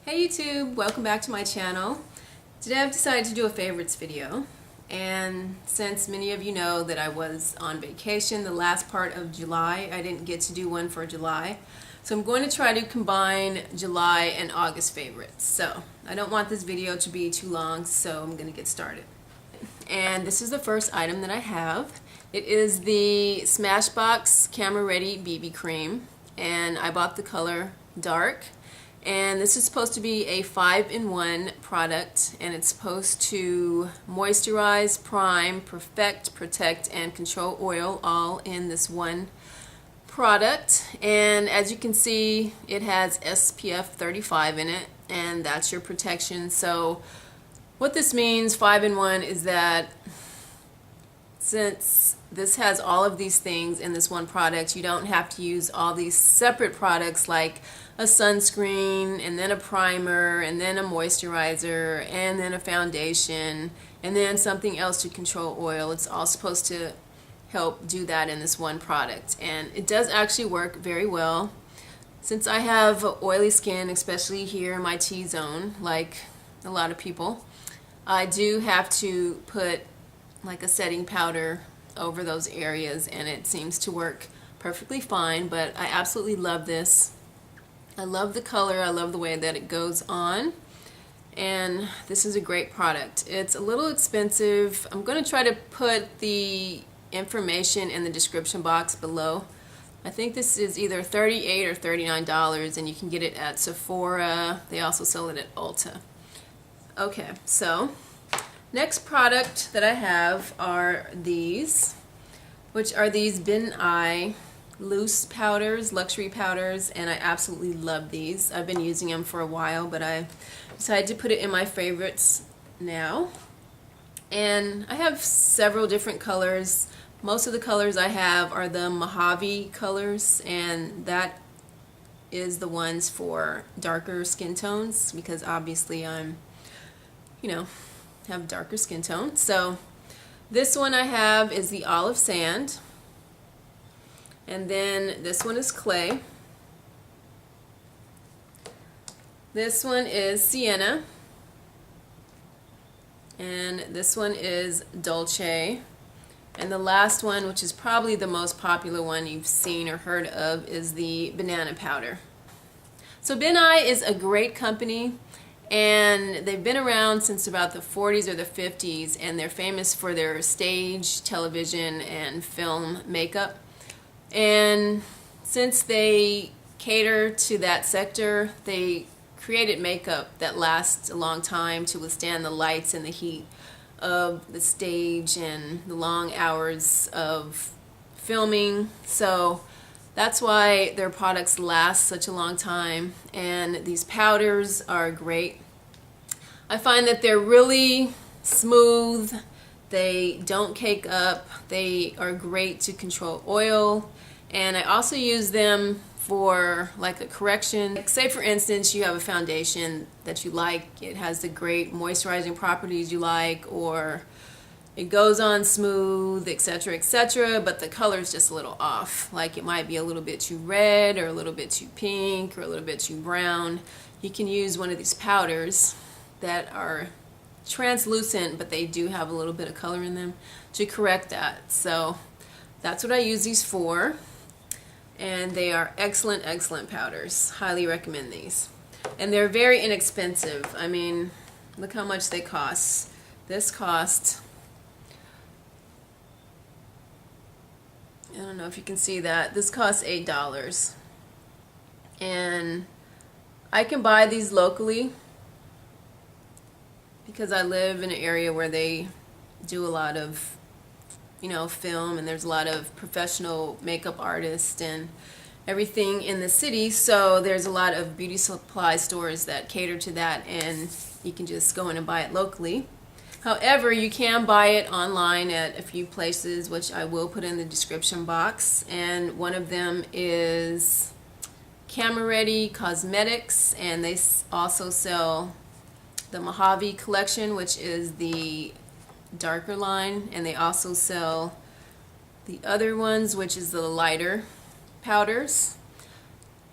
Hey YouTube, welcome back to my channel. Today I've decided to do a favorites video, and since many of you know that I was on vacation the last part of July, I didn't get to do one for July. So I'm going to try to combine July and August favorites. So I don't want this video to be too long, so I'm going to get started. And this is the first item that I have. It is the Smashbox Cameraready BB Cream, and I bought the color Dark. And this is supposed to be a 5-in-1 product, and it's supposed to moisturize, prime, perfect, protect, and control oil all in this one product. And as you can see, it has SPF 35 in it, and that's your protection. So what this means, 5-in-1, is that since this has all of these things in this one product, you don't have to use all these separate products like a sunscreen and then a primer and then a moisturizer and then a foundation and then something else to control oil. It's all supposed to help do that in this one product, and it does actually work very well. Since I have oily skin, especially here in my T-zone, like a lot of people, I do have to put like a setting powder over those areas, and it seems to work perfectly fine. But I absolutely love this. I love the color, I love the way that it goes on, and this is a great product. It's a little expensive. I'm going to try to put the information in the description box below. I think this is either $38 or $39, and you can get it at Sephora. They also sell it at Ulta. Okay, so next product that I have are these, which are these Divine Eye loose powders, luxury powders, and I absolutely love these. I've been using them for a while, but I decided to put it in my favorites now. And I have several different colors. Most of the colors I have are the Mojave colors, and that is the ones for darker skin tones, because obviously I'm, have darker skin tone. So this one I have is the Olive Sand, and then this one is Clay. This one is Sienna, and this one is Dolce, and the last one, which is probably the most popular one you've seen or heard of, is the Banana Powder. So Divine Eye is a great company, and they've been around since about the 40s or the 50s, and they're famous for their stage, television, and film makeup. And since they cater to that sector, they created makeup that lasts a long time to withstand the lights and the heat of the stage and the long hours of filming. So that's why their products last such a long time, and these powders are great. I find that they're really smooth, they don't cake up, they are great to control oil, and I also use them for like a correction. Like, say for instance you have a foundation that you like, it has the great moisturizing properties you like, or it goes on smooth, etc., etc., but the color is just a little off. Like it might be a little bit too red, or a little bit too pink, or a little bit too brown. You can use one of these powders that are translucent, but they do have a little bit of color in them to correct that. So that's what I use these for, and they are excellent, excellent powders. Highly recommend these. And they're very inexpensive. I mean, look how much they cost. This cost, I don't know if you can see that, this costs $8, and I can buy these locally because I live in an area where they do a lot of film, and there's a lot of professional makeup artists and everything in the city, so there's a lot of beauty supply stores that cater to that, and you can just go in and buy it locally. However, you can buy it online at a few places, which I will put in the description box, and one of them is Cameraready Cosmetics, and they also sell the Mojave collection, which is the darker line, and they also sell the other ones, which is the lighter powders.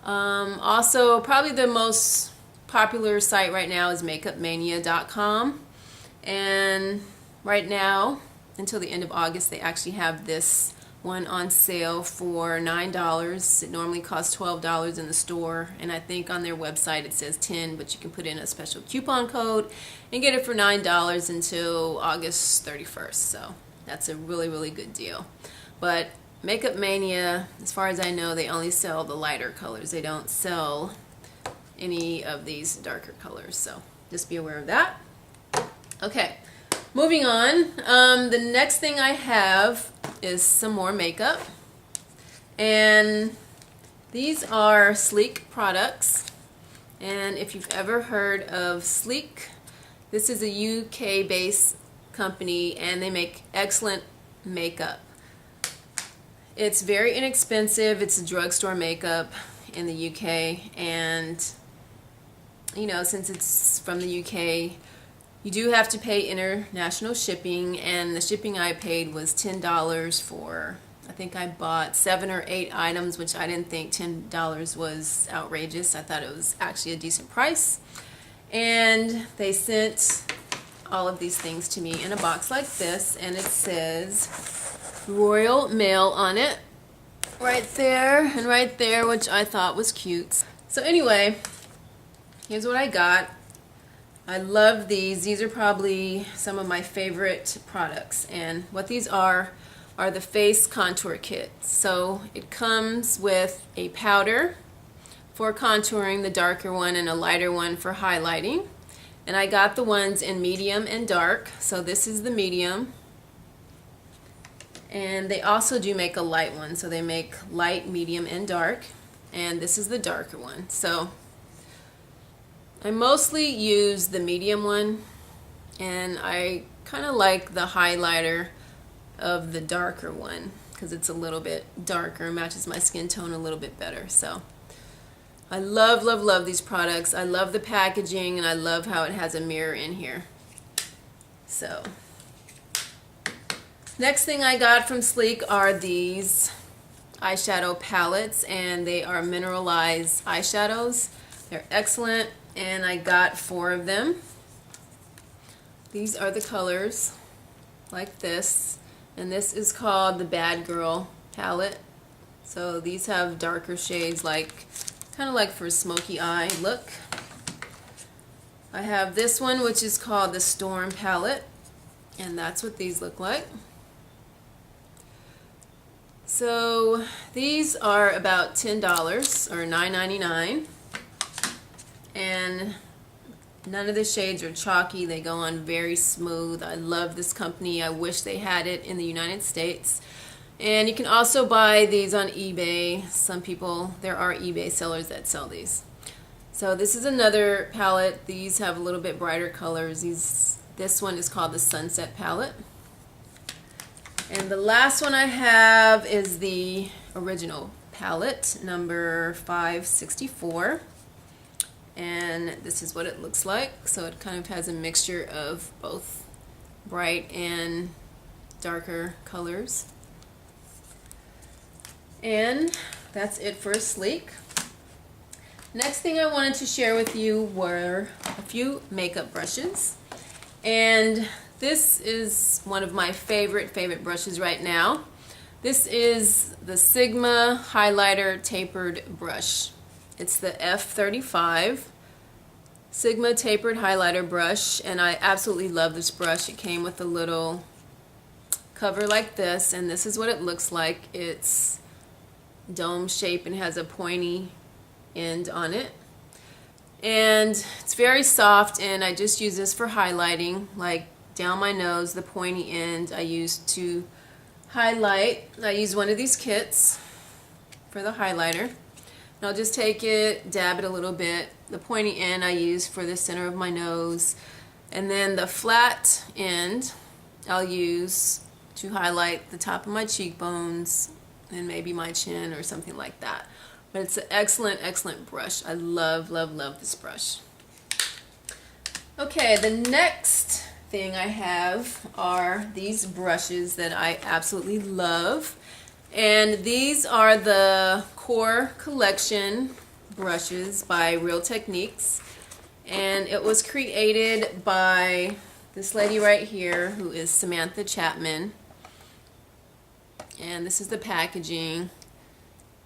Also, probably the most popular site right now is makeupmania.com, and right now until the end of August they actually have this one on sale for $9. It normally costs $12 in the store, and I think on their website it says $10, but you can put in a special coupon code and get it for $9 until August 31st. So that's a really, really good deal. But Makeup Mania, as far as I know, they only sell the lighter colors. They don't sell any of these darker colors, so just be aware of that. Okay, moving on. The next thing I have is some more makeup, and these are Sleek products. And if you've ever heard of Sleek, this is a UK based company and they make excellent makeup. It's very inexpensive. It's a drugstore makeup in the UK, and you know, since it's from the UK, you do have to pay international shipping, and the shipping I paid was $10 for, I think I bought 7 or 8 items, which I didn't think $10 was outrageous. I thought it was actually a decent price. And they sent all of these things to me in a box like this, and it says Royal Mail on it right there and right there, which I thought was cute. So anyway, here's what I got. I love these. These are probably some of my favorite products, and what these are the face contour kits. So it comes with a powder for contouring, the darker one, and a lighter one for highlighting. And I got the ones in medium and dark. So this is the medium, and they also do make a light one, so they make light, medium, and dark, and this is the darker one. So I mostly use the medium one, and I kind of like the highlighter of the darker one because it's a little bit darker, matches my skin tone a little bit better. So I love, love, love these products. I love the packaging, and I love how it has a mirror in here. So next thing I got from Sleek are these eyeshadow palettes, and they are mineralized eyeshadows. They're excellent, and I got 4 of them. These are the colors, like this, and this is called the Bad Girl palette. So these have darker shades, like kind of like for a smoky eye look. I have this one, which is called the Storm palette, and that's what these look like. So these are about $10 or $9.99, and none of the shades are chalky. They go on very smooth. I love this company. I wish they had it in the United States. And you can also buy these on eBay. Some people, there are eBay sellers that sell these. So this is another palette. These have a little bit brighter colors. This one is called the Sunset palette. And the last one I have is the original palette, number 564. And this is what it looks like. So it kind of has a mixture of both bright and darker colors. And that's it for Sleek. Next thing I wanted to share with you were a few makeup brushes. And this is one of my favorite brushes right now. This is the Sigma Highlighter Tapered Brush. It's the F35 Sigma Tapered Highlighter Brush, and I absolutely love this brush. It came with a little cover like this, and this is what it looks like. It's dome shape and has a pointy end on it, and it's very soft, and I just use this for highlighting, like down my nose. The pointy end I use to highlight. I use one of these kits for the highlighter, and I'll just take it, dab it a little bit. The pointy end I use for the center of my nose, and then the flat end I'll use to highlight the top of my cheekbones and maybe my chin or something like that. But it's an excellent, excellent brush. I love, love, love this brush. Okay, the next thing I have are these brushes that I absolutely love. And these are the Core Collection brushes by Real Techniques. and it was created by this lady right here, who is Samantha Chapman. And this is the packaging.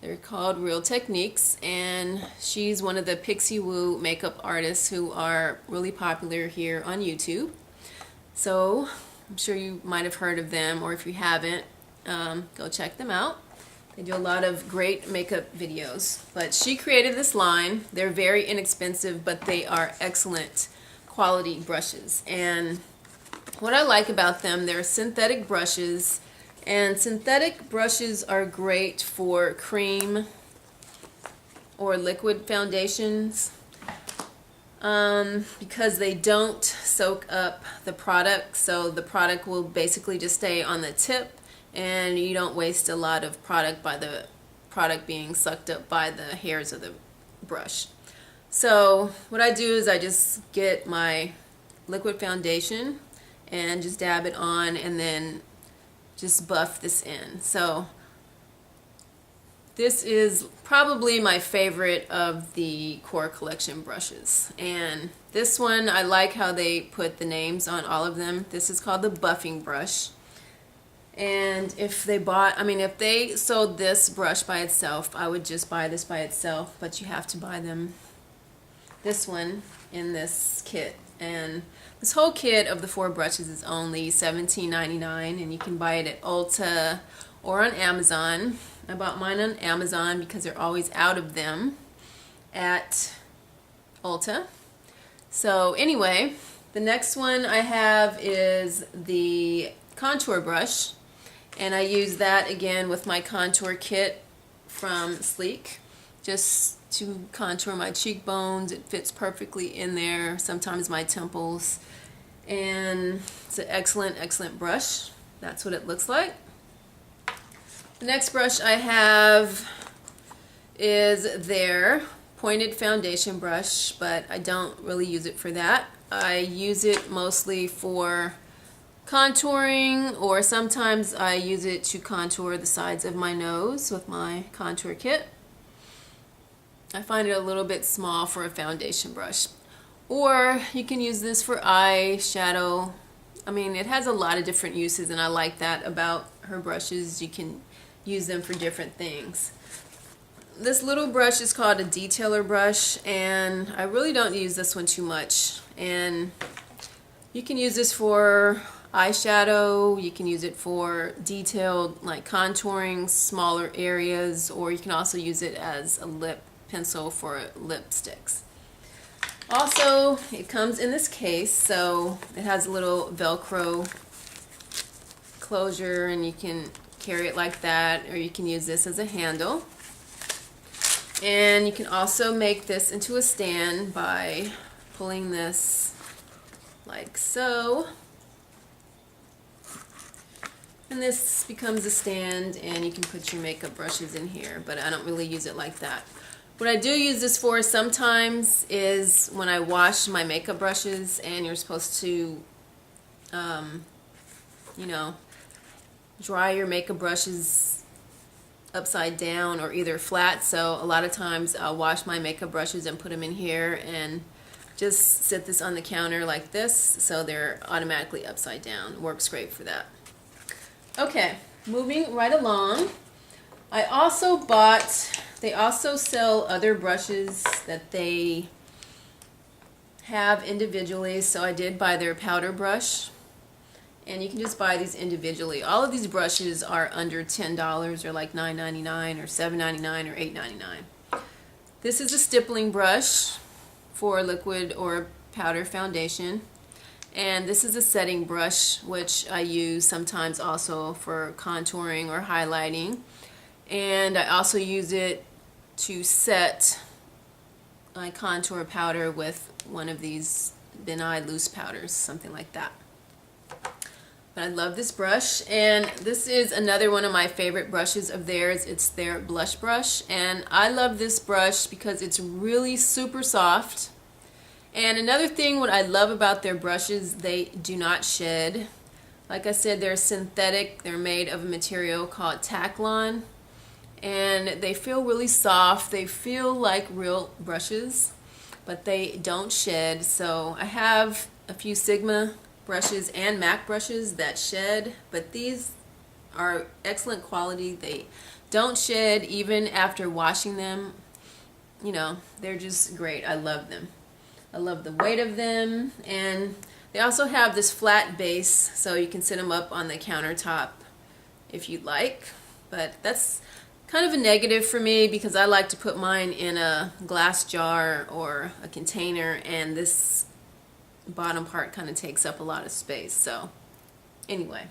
They're called Real Techniques, and she's one of the Pixie Woo makeup artists who are really popular here on YouTube. So I'm sure you might have heard of them, or if you haven't, go check them out. They do a lot of great makeup videos. But she created this line. They're very inexpensive, but they are excellent quality brushes. And what I like about them, they're synthetic brushes. And synthetic brushes are great for cream or liquid foundations because they don't soak up the product. So the product will basically just stay on the tip, and you don't waste a lot of product by the product being sucked up by the hairs of the brush. So what I do is I just get my liquid foundation and just dab it on, and then just buff this in. So this is probably my favorite of the core collection brushes. And this one, I like how they put the names on all of them. This is called the buffing brush. And if they sold this brush by itself, I would just buy this by itself, but you have to buy this one in this kit. And this whole kit of the 4 brushes is only $17.99, and you can buy it at Ulta or on Amazon. I bought mine on Amazon because they're always out of them at Ulta. So anyway, the next one I have is the contour brush, and I use that again with my contour kit from Sleek, just to contour my cheekbones. It fits perfectly in there, sometimes my temples, and it's an excellent brush. That's what it looks like. The next brush I have is their pointed foundation brush, but I don't really use it for that. I use it mostly for contouring, or sometimes I use it to contour the sides of my nose with my contour kit. I find it a little bit small for a foundation brush. Or you can use this for eyeshadow. I mean, it has a lot of different uses, and I like that about her brushes. You can use them for different things. This little brush is called a detailer brush, and I really don't use this one too much. And you can use this for eyeshadow, you can use it for detailed, like contouring smaller areas, or you can also use it as a lip pencil for lipsticks. Also, it comes in this case, so it has a little Velcro closure, and you can carry it like that, or you can use this as a handle. And you can also make this into a stand by pulling this like so. And this becomes a stand, and you can put your makeup brushes in here, but I don't really use it like that. What I do use this for sometimes is when I wash my makeup brushes, and you're supposed to, you know, dry your makeup brushes upside down or either flat. So a lot of times I'll wash my makeup brushes and put them in here and just sit this on the counter like this, so they're automatically upside down. Works great for that. Okay, moving right along. I also bought, they also sell other brushes that they have individually, so I did buy their powder brush, and you can just buy these individually. All of these brushes are under $10, or like $9.99 or $7.99 or $8.99. This is a stippling brush for liquid or powder foundation, and this is a setting brush, which I use sometimes also for contouring or highlighting. And I also use it to set my contour powder with one of these Divine Eyeshadow loose powders, something like that. But I love this brush, and this is another one of my favorite brushes of theirs. It's their blush brush, and I love this brush because it's really super soft. And another thing what I love about their brushes, they do not shed. Like I said, they're synthetic. They're made of a material called Taclon, and they feel really soft. They feel like real brushes. but they don't shed. So I have a few Sigma brushes and MAC brushes that shed, but these are excellent quality. They don't shed even after washing them. You know, they're just great. I love them. I love the weight of them, and they also have this flat base, so you can set them up on the countertop if you'd like. But that's kind of a negative for me because I like to put mine in a glass jar or a container, and this bottom part kind of takes up a lot of space. So anyway.